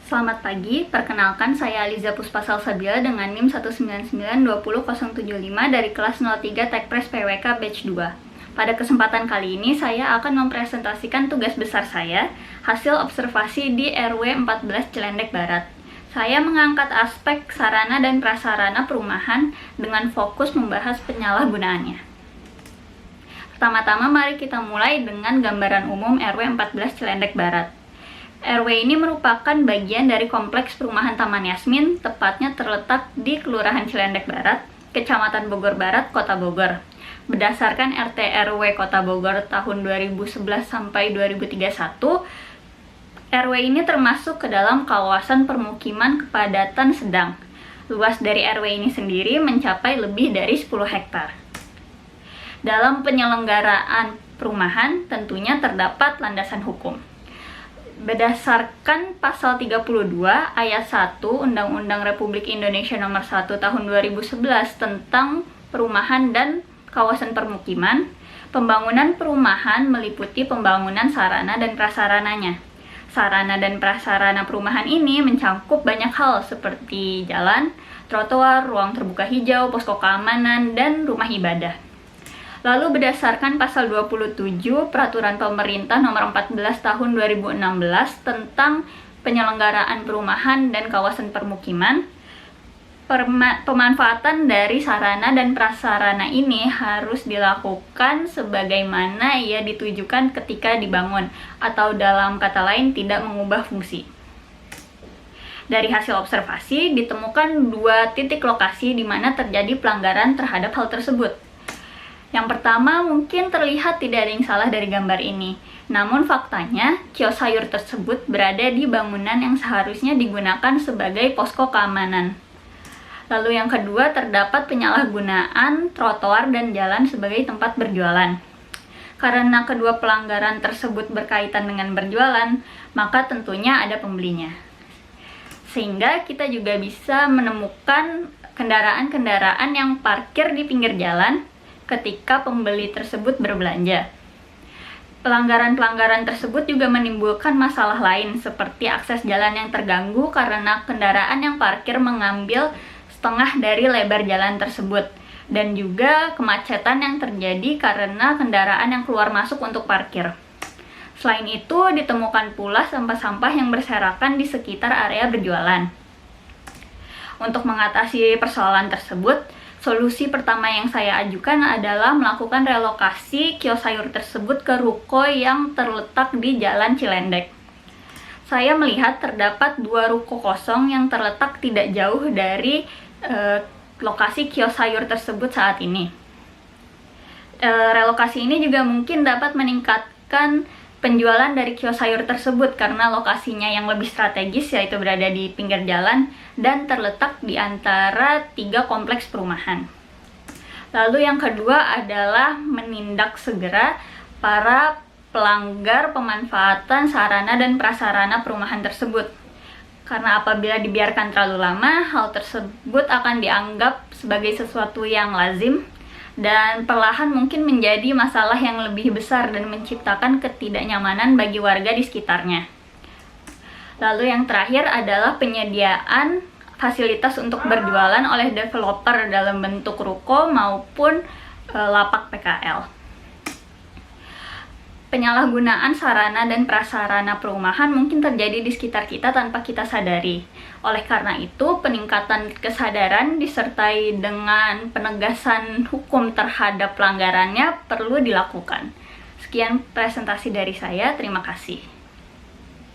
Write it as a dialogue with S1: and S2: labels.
S1: Selamat pagi, perkenalkan saya Aliza Puspasalsabila dengan NIM 199200075 dari kelas 03 Tekpres PWK Batch 2. Pada kesempatan kali ini saya akan mempresentasikan tugas besar saya, hasil observasi di RW 14 Cilendek Barat. Saya mengangkat aspek sarana dan prasarana perumahan dengan fokus membahas penyalahgunaannya. Pertama-tama mari kita mulai dengan gambaran umum RW 14 Cilendek Barat. RW ini merupakan bagian dari kompleks perumahan Taman Yasmin, tepatnya terletak di Kelurahan Cilendek Barat, Kecamatan Bogor Barat, Kota Bogor. Berdasarkan RT RW Kota Bogor tahun 2011 sampai 2031, RW ini termasuk ke dalam kawasan permukiman kepadatan sedang. Luas dari RW ini sendiri mencapai lebih dari 10 hektar. Dalam penyelenggaraan perumahan tentunya terdapat landasan hukum. Berdasarkan pasal 32 ayat 1 Undang-Undang Republik Indonesia Nomor 1 Tahun 2011 tentang perumahan dan kawasan permukiman, pembangunan perumahan meliputi pembangunan sarana dan prasarananya. Sarana dan prasarana perumahan ini mencakup banyak hal seperti jalan, trotoar, ruang terbuka hijau, posko keamanan, dan rumah ibadah. Lalu berdasarkan pasal 27 Peraturan Pemerintah Nomor 14 Tahun 2016 tentang penyelenggaraan perumahan dan kawasan permukiman, pemanfaatan dari sarana dan prasarana ini harus dilakukan sebagaimana ia ditujukan ketika dibangun, atau dalam kata lain tidak mengubah fungsi. Dari hasil observasi ditemukan 2 titik lokasi di mana terjadi pelanggaran terhadap hal tersebut. Yang pertama, mungkin terlihat tidak ada yang salah dari gambar ini. Namun faktanya, kios sayur tersebut berada di bangunan yang seharusnya digunakan sebagai posko keamanan. Lalu yang kedua, terdapat penyalahgunaan trotoar dan jalan sebagai tempat berjualan. Karena kedua pelanggaran tersebut berkaitan dengan berjualan, maka tentunya ada pembelinya. Sehingga kita juga bisa menemukan kendaraan-kendaraan yang parkir di pinggir jalan ketika pembeli tersebut berbelanja. Pelanggaran-pelanggaran tersebut juga menimbulkan masalah lain seperti akses jalan yang terganggu karena kendaraan yang parkir mengambil setengah dari lebar jalan tersebut, dan juga kemacetan yang terjadi karena kendaraan yang keluar masuk untuk parkir. Selain itu, ditemukan pula sampah-sampah yang berserakan di sekitar area berjualan. Untuk mengatasi persoalan tersebut, solusi pertama yang saya ajukan adalah melakukan relokasi kios sayur tersebut ke ruko yang terletak di Jalan Cilendek. Saya melihat terdapat 2 ruko kosong yang terletak tidak jauh dari lokasi kios sayur tersebut saat ini. Relokasi ini juga mungkin dapat meningkatkan penjualan dari kios sayur tersebut karena lokasinya yang lebih strategis, yaitu berada di pinggir jalan dan terletak di antara 3 kompleks perumahan. Lalu yang kedua adalah menindak segera para pelanggar pemanfaatan sarana dan prasarana perumahan tersebut. Karena apabila dibiarkan terlalu lama, hal tersebut akan dianggap sebagai sesuatu yang lazim dan perlahan mungkin menjadi masalah yang lebih besar dan menciptakan ketidaknyamanan bagi warga di sekitarnya. Lalu yang terakhir adalah penyediaan fasilitas untuk berjualan oleh developer dalam bentuk ruko maupun lapak PKL. Penyalahgunaan sarana dan prasarana perumahan mungkin terjadi di sekitar kita tanpa kita sadari. Oleh karena itu, peningkatan kesadaran disertai dengan penegasan hukum terhadap pelanggarannya perlu dilakukan. Sekian presentasi dari saya, terima kasih.